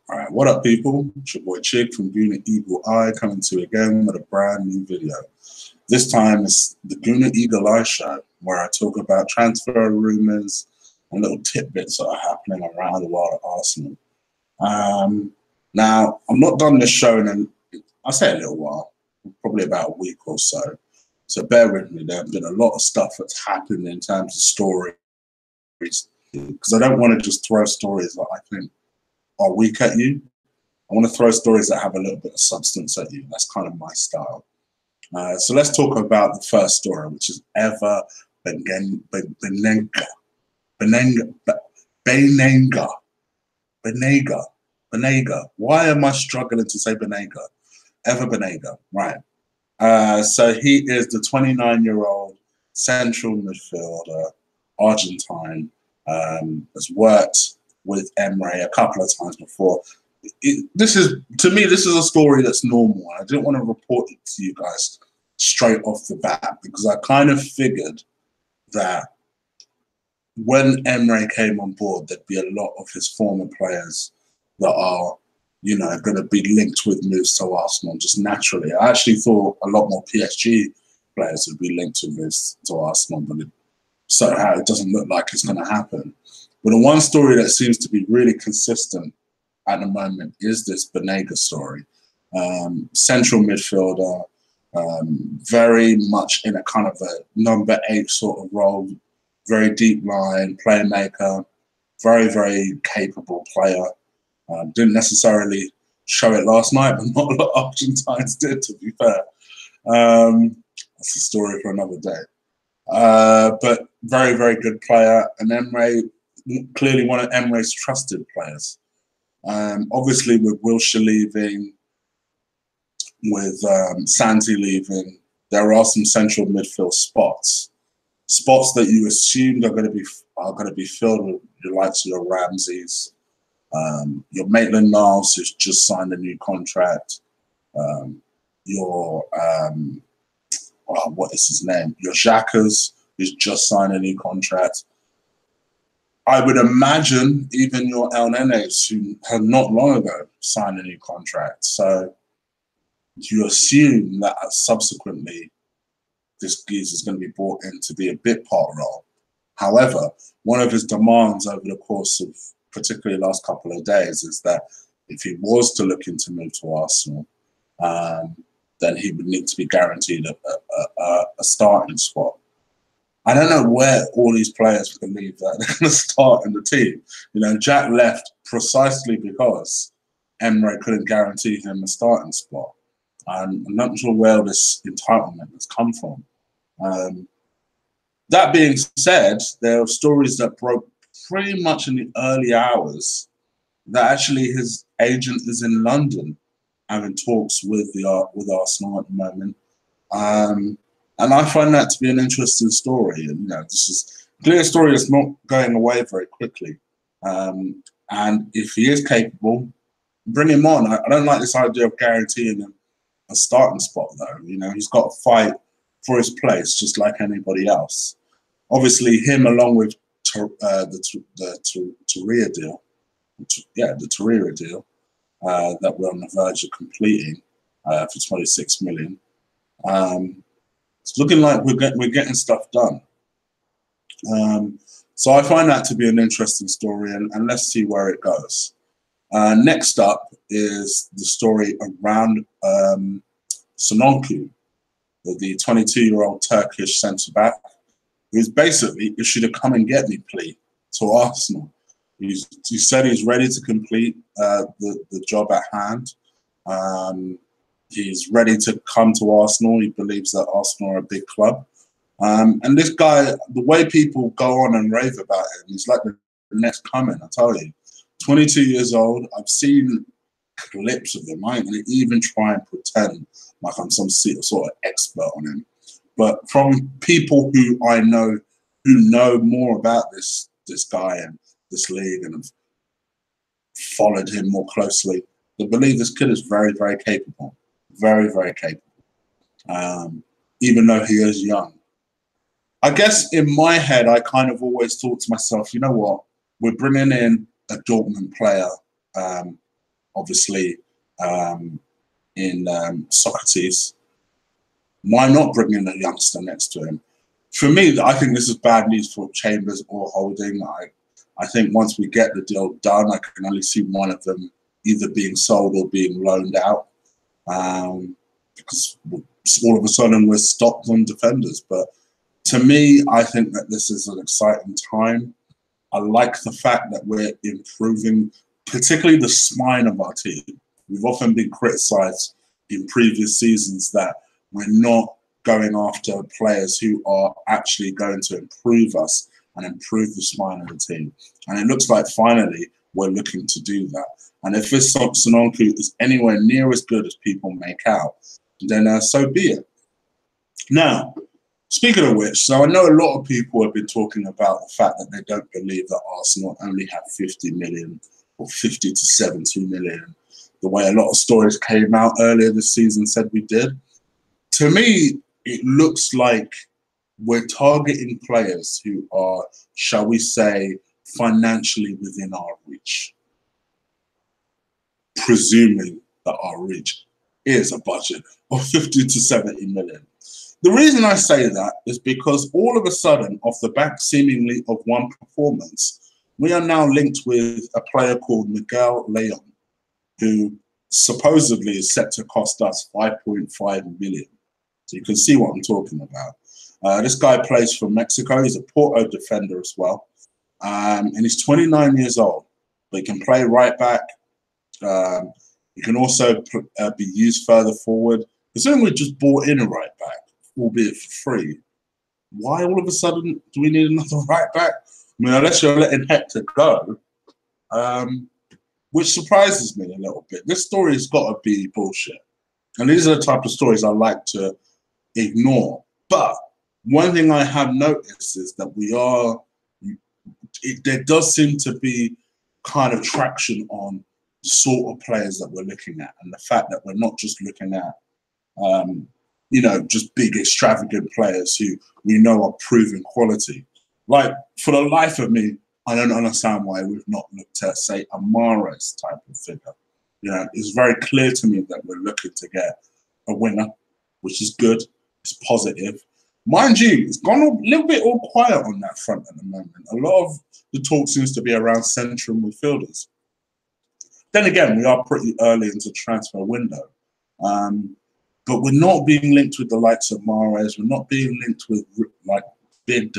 All right, what up, people? It's your boy Chig from Guna Eagle Eye coming to you again with a brand new video. This time it's the Guna Eagle Eye show, where I talk about transfer rumours and little tidbits that are happening around the world at Arsenal. Now, I'm not done this show in, I'll say a little while, probably about a week or so. So bear with me. There have been a lot of stuff that's happened in terms of stories, because I don't want to just throw stories that I think are weak at you. I want to throw stories that have a little bit of substance at you. That's kind of my style. So let's talk about the first story, which is Banega. Why am I struggling to say Banega? Banega, right. So he is the 29-year-old central midfielder, Argentine, has worked with Emre a couple of times before. To me, this is a story that's normal. I didn't want to report it to you guys straight off the bat because I kind of figured that when Emre came on board, there'd be a lot of his former players that are, going to be linked with moves to Arsenal just naturally. I actually thought a lot more PSG players would be linked to moves to Arsenal, but it doesn't look like it's going to happen. But the one story that seems to be really consistent at the moment is this Banega story. Central midfielder, very much in a kind of a number 8 sort of role, very deep line, playmaker, very, very capable player. Didn't necessarily show it last night, but not a lot of Argentines did, to be fair. That's a story for another day. But very, very good player. And Emre, clearly one of Emre's trusted players. Obviously, with Wilshere leaving, with Santi leaving, there are some central midfield spots that you assumed are going to be filled with your likes of your Ramses, your Maitland-Niles, who's just signed a new contract, what is his name? Your Xhakas, who's just signed a new contract. I would imagine even your El Nenes, who have not long ago signed a new contract. So you assume that subsequently this geezer is going to be brought in to be a bit part role. However, one of his demands over the course of particularly the last couple of days is that if he was to look into move to Arsenal, then he would need to be guaranteed a starting spot. I don't know where all these players believe that they're going to start in the team. Jack left precisely because Emre couldn't guarantee him a starting spot. I'm not sure where this entitlement has come from. That being said, there are stories that broke pretty much in the early hours that actually his agent is in London having talks with Arsenal at the moment. And I find that to be an interesting story. And, this is a clear story that's not going away very quickly. And if he is capable, bring him on. I don't like this idea of guaranteeing him a starting spot, though. He's got to fight for his place just like anybody else. Obviously, him along with the Torreira deal, that we're on the verge of completing for 26 million. It's looking like we're getting stuff done. So I find that to be an interesting story, and let's see where it goes. Next up is the story around Soyuncu, the 22-year-old Turkish centre-back, who's basically issued a come and get me plea to Arsenal. He said he's ready to complete the job at hand. He's ready to come to Arsenal. He believes that Arsenal are a big club. And this guy, the way people go on and rave about him, he's like the next coming, I tell you. 22 years old. I've seen clips of him. I ain't going to even try and pretend like I'm some sort of expert on him. But from people who I know, who know more about this guy and this league and have followed him more closely, they believe this kid is very, very capable. Very, very capable, even though he is young. I guess in my head, I kind of always thought to myself, you know what? We're bringing in a Dortmund player obviously, in Socrates. Why not bring in a youngster next to him? For me, I think this is bad news for Chambers or Holding. I think once we get the deal done, I can only see one of them either being sold or being loaned out. Because all of a sudden we're stopped on defenders. But to me, I think that this is an exciting time. I like the fact that we're improving, particularly the spine of our team. We've often been criticised in previous seasons that we're not going after players who are actually going to improve us and improve the spine of the team. And it looks like finally we're looking to do that. And if this Soyuncu is anywhere near as good as people make out, then so be it. Now, speaking of which, so I know a lot of people have been talking about the fact that they don't believe that Arsenal only have 50 million or 50 to 70 million, the way a lot of stories came out earlier this season said we did. To me, it looks like we're targeting players who are, shall we say, financially within our reach, presuming that our reach is a budget of 50 to 70 million. The reason I say that is because all of a sudden, off the back seemingly of one performance, we are now linked with a player called Miguel Leon, who supposedly is set to cost us 5.5 million. So you can see what I'm talking about. This guy plays for Mexico. He's a Porto defender as well. And he's 29 years old, but he can play right back. He can also be used further forward. Considering we just bought in a right back, albeit for free, why all of a sudden do we need another right back? I mean, unless you're letting Hector go, which surprises me a little bit. This story has got to be bullshit. And these are the type of stories I like to ignore. But one thing I have noticed is that there does seem to be kind of traction on the sort of players that we're looking at, and the fact that we're not just looking at, just big extravagant players who we know are proven quality. Like, for the life of me, I don't understand why we've not looked at, say, a Mahrez type of figure. It's very clear to me that we're looking to get a winner, which is good. It's positive. Mind you, it's gone a little bit all quiet on that front at the moment. A lot of the talk seems to be around central midfielders. Then again, we are pretty early into the transfer window. But we're not being linked with the likes of Mahrez. We're not being linked with like big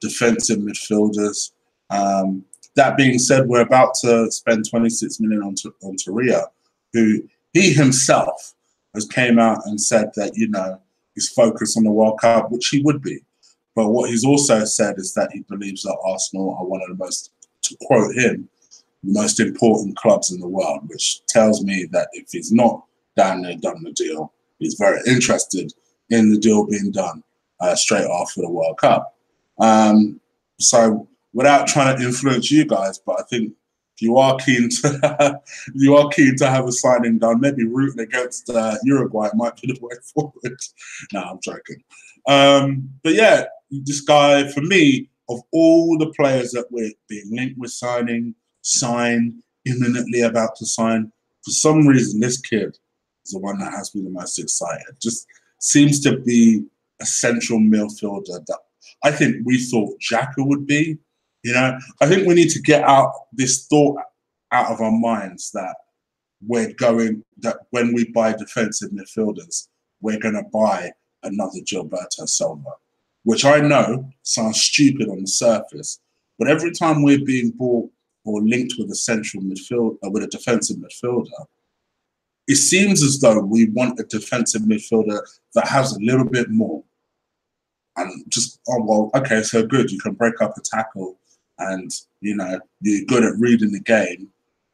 defensive midfielders. That being said, we're about to spend 26 million on Torreira, who he himself has came out and said that, he's focused on the World Cup, which he would be. But what he's also said is that he believes that Arsenal are one of the most, to quote him, the most important clubs in the world, which tells me that if he's not down there done the deal, he's very interested in the deal being done straight after the World Cup. So without trying to influence you guys, but I think if you are keen to have a signing done, maybe rooting against Uruguay might be the way forward. No, I'm joking. But yeah, this guy, for me, of all the players that we're being linked with signed, imminently about to sign, for some reason, this kid is the one that has me the most excited. Just seems to be a central midfielder that I think we thought Xhaka would be. I think we need to get out this thought out of our minds that that when we buy defensive midfielders, we're going to buy another Gilberto Silva, which I know sounds stupid on the surface, but every time we're being bought or linked with a central midfield, with a defensive midfielder, it seems as though we want a defensive midfielder that has a little bit more. And just, oh, well, okay, so good, you can break up a tackle and, you're good at reading the game,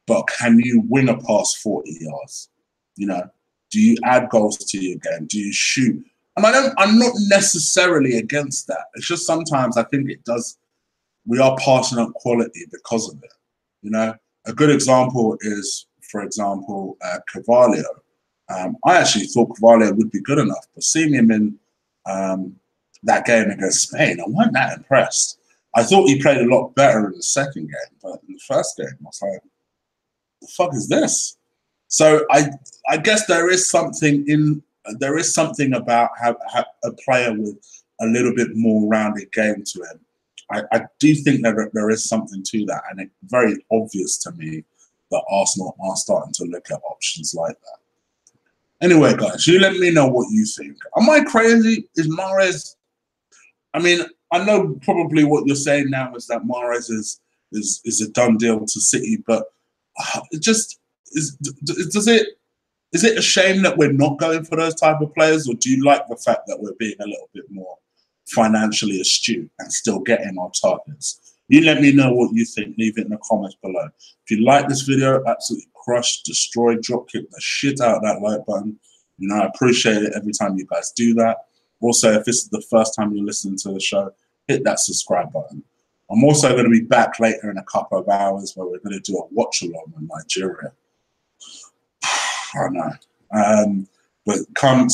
but can you win a pass 40 yards? Do you add goals to your game? Do you shoot? And I'm not necessarily against that. It's just sometimes I think we are passing up quality because of it. A good example is, for example, Carvalho. I actually thought Carvalho would be good enough, but seeing him in that game against Spain, I wasn't that impressed. I thought he played a lot better in the second game, but in the first game, I was like, the fuck is this? So I guess there is something about a player with a little bit more rounded game to him. I do think that there is something to that, and it's very obvious to me that Arsenal are starting to look at options like that. Anyway, guys, you let me know what you think. Am I crazy? Is Mahrez? I mean, I know probably what you're saying now is that Mahrez is a done deal to City, but it just is it a shame that we're not going for those type of players, or do you like the fact that we're being a little bit more financially astute and still getting our targets? You let me know what you think. Leave it in the comments below. If you like this video, absolutely crush, destroy, drop kick the shit out of that like button. You know, I appreciate it every time you guys do that. Also, if this is the first time you're listening to the show, hit that subscribe button. I'm also going to be back later in a couple of hours where we're going to do a watch along with Nigeria. I know. But come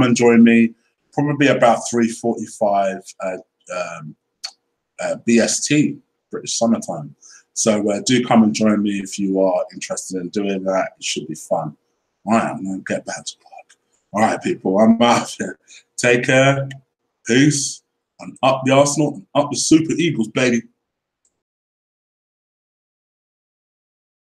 and join me. Probably about 3:45 BST, British summertime. So do come and join me if you are interested in doing that. It should be fun. All right, I'm going to get back to work. All right, people, I'm out here. Take care. Peace. And up the Arsenal and up the Super Eagles, baby.